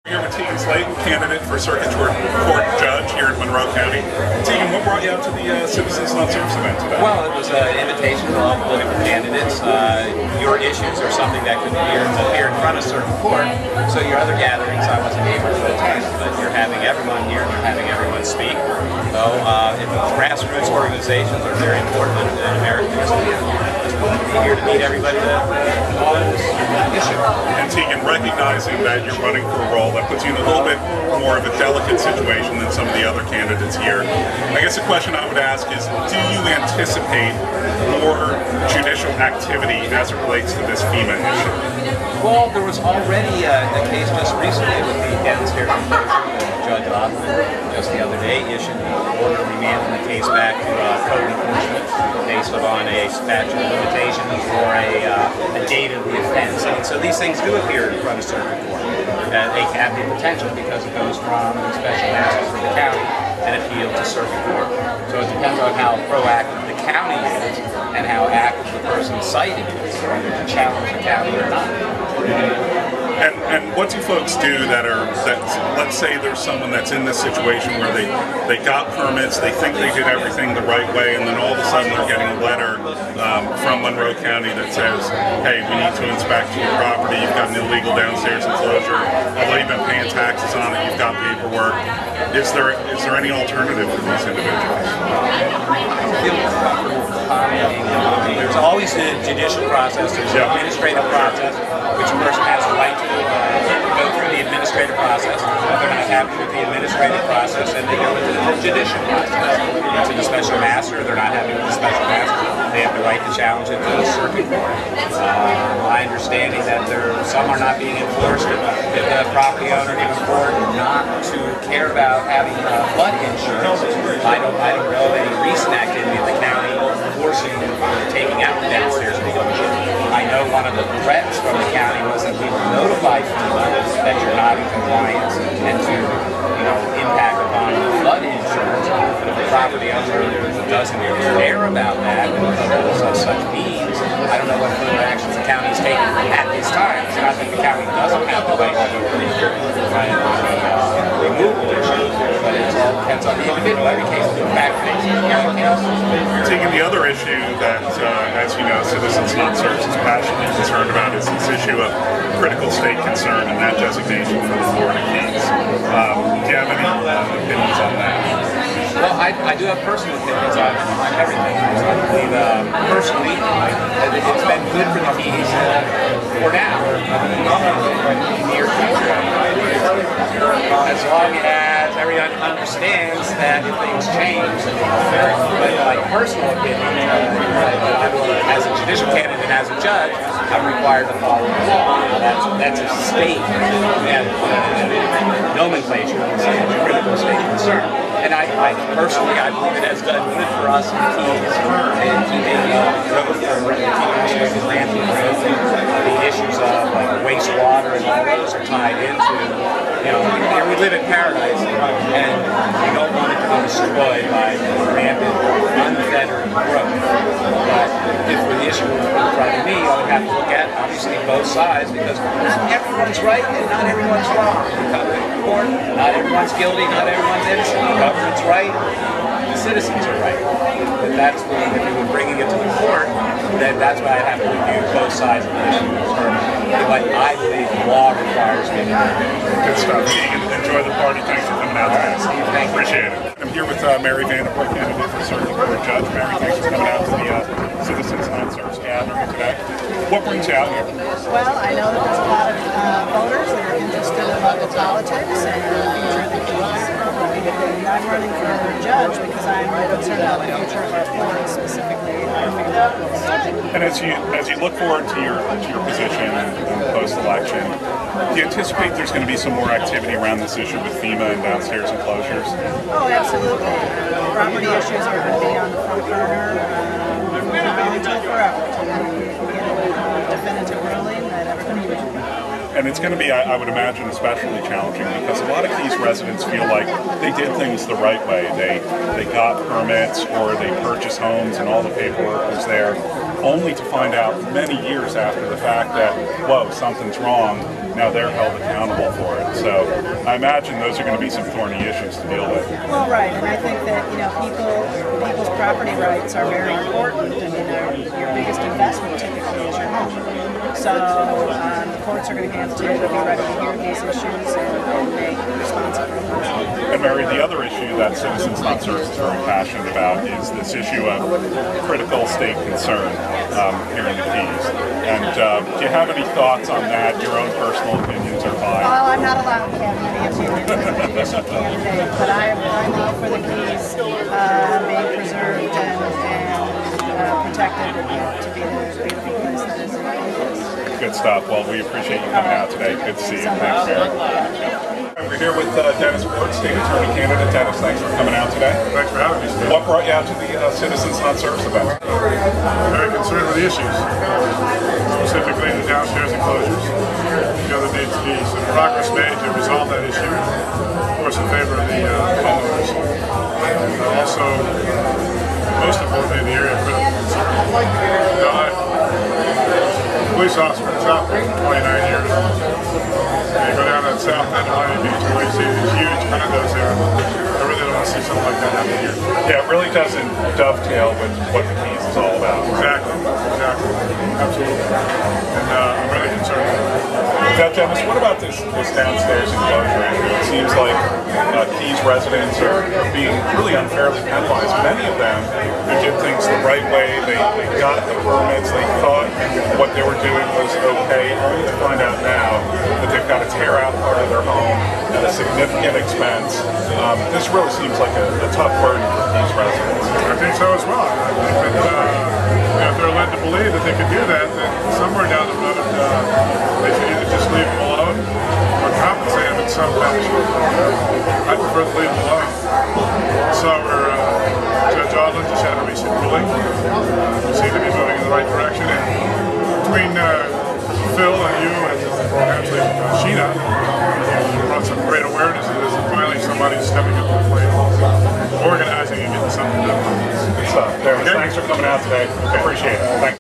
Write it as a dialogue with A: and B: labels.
A: Here with Tegan Slayton, candidate for Circuit Court Judge here in Monroe County. Tegan, what brought you out to the Citizens Not Serfs event today?
B: Well, it was an invitation to all political candidates. Your issues are something that could appear in front of Circuit Court, so your other gatherings I wasn't able to attend, but you're having everyone here, you're having everyone speak. So grassroots organizations are very important in America. Be here to meet everybody on this issue.
A: And Tegan, recognizing that you're running for a role that puts you in a little bit more of a delicate situation than some of the other candidates here, I guess the question I would ask is, do you anticipate more judicial activity as it relates to this FEMA issue?
B: Well, there was already a case just recently with the downstairs enclosure. Judge Ottman just the other day issued an order remanding the case back to code enforcement based upon a statute of limitations or a date of the offense. And so these things do appear in front of Circuit Court. They have the potential because it goes from the special master for the county and appeal to Circuit Court. So it depends on how proactive the county is and how active the person citing is, whether to challenge the county or not.
A: And what do folks do that let's say there's someone that's in this situation where they got permits, they think they did everything the right way, and then all of a sudden they're getting a letter from Monroe County that says, hey, we need to inspect your property, you've got an illegal downstairs enclosure, although you've been paying taxes on it, you've got paperwork. Is there any alternative for these individuals?
B: There's always a judicial process, there's an administrative process, which a person has a right to go through the administrative process. If they're not happy with the administrative process, then they go into the judicial process. To the special master, they're not happy with the special master, they have the right to challenge it to the Circuit Court. My understanding that some are not being enforced. If the property owner can afford not to care about having flood insurance, I don't know of any recent activity of the county forcing taking out the downstairs enclosure. I know one of the threats from the county was that we will notify FEMA that you're not in compliance and to impact upon the flood insurance. But if the property owner doesn't care about that because of such means, I don't know what further actions the county is taking at this time. It's not that the county doesn't have the right to do removal issues, but it all depends on the individual. Every case is a fact case.
A: Taking the other issue that, as you know, Citizens Not Serfs is passionately concerned about is this issue of critical state concern and that designation for the Florida Keys. Do you have any opinions on that?
B: Well, I do have personal opinions on everything. I believe, personally, it's been good for the Keys for now. Near future, as long as everyone understands that if things change, but my personal opinion, as a judicial candidate and as a judge, I'm required to follow the law. That's a state nomenclature, critical state concern. And I personally, I believe it has done good for us in Keys and keeping growth or keeping landfill growth. The issues of wastewater and all those are tied into, we live in paradise and we don't want it to be destroyed by rampant, unfettered growth. But if the issue was in front of me, I would have to look at, obviously, both sides because not everyone's right and not everyone's wrong. Not everyone's guilty, not everyone's innocent. The government's right, the citizens are right. But that's if you were bringing it to the court, then that's why I have to review both sides of the issue. But I believe the law requires me to do.
A: Good stuff. Enjoy the party. Thanks for coming out today.
B: Thank you.
A: Appreciate it. I'm here with Mary Vanderpool, candidate for Circuit Court Judge. Mary, thanks for coming out to the Citizens Not Serfs gathering today. What brings you out here?
C: Well, I know that there's a lot of voters that are interested in local politics and the future of the Keys. And I'm running for judge because I'm concerned about the future of our Florida, specifically our locals.
A: And as you look forward to your position post-election, do you anticipate there's going to be some more activity around this issue with FEMA and downstairs enclosures?
C: Oh, absolutely. Property issues are going to be on the front burner. Going to forever to get a definitive ruling that everybody would.
A: And it's going to be, I would imagine, especially challenging because a lot of Keys residents feel like they did things the right way. They got permits or they purchased homes and all the paperwork was there. only to find out many years after the fact that, whoa, something's wrong. Now they're held accountable for it. So I imagine those are going to be some thorny issues to deal with.
C: Well, right, and I think that people's property rights are very important. I mean, your biggest investment typically is your home. So the courts are going to have to be ready to hear these issues and make responsive rules.
A: And Mary, the other issue that Citizens Not Serfs is very passionate about is this issue of critical state concern here in the Keys. And do you have any thoughts on that? Your own personal opinions are fine.
C: Well, I'm not allowed to have any opinions as a judicial candidate, but I'm all for the Keys being preserved and protected to be the beautiful place that is in the
A: Good stuff. Well, we appreciate you coming out today. Good to see you. Thanks, Mary. We're here with Dennis Ward, State Attorney candidate. Dennis, thanks for coming out today.
D: Thanks for having me, Steve.
A: What brought you out to the Citizens Not Serfs event?
D: Very concerned with the issues, specifically the downstairs enclosures. There needs to be some progress made to resolve that issue, of course, in favor of the homeowners. And also, most importantly, the area of critical concern. Police officer in South Beach for 29 years. And you go down that south end of Miami Beach where you see these huge condos there. I really don't want to see something like that happen here.
A: Yeah, it really doesn't dovetail with what the Keys is all about.
D: Exactly. Absolutely. And I'm really concerned about it.
A: Now, Dennis, what about this downstairs enclosure issue? It seems like Keys residents are being really unfairly penalized. Many of them who did things the right way, they got the permits, they thought what they were doing was okay, only to find out now that they've got to tear out part of their home at a significant expense. This really seems like a tough burden for Keys residents.
D: I think so as well. I think that if they're led to believe that they can do that, then somewhere down the road they should either just leave them alone or compensate them in some fashion. I prefer to leave them alone. So Judge Odlin just had a recent ruling. We seem to be moving in the right direction. And between Phil and you and actually Sheena, you brought some great awareness to this, and finally somebody's stepping up to the plate, organizing and getting something done.
A: Dennis, thanks for coming out today. I appreciate it. Thanks.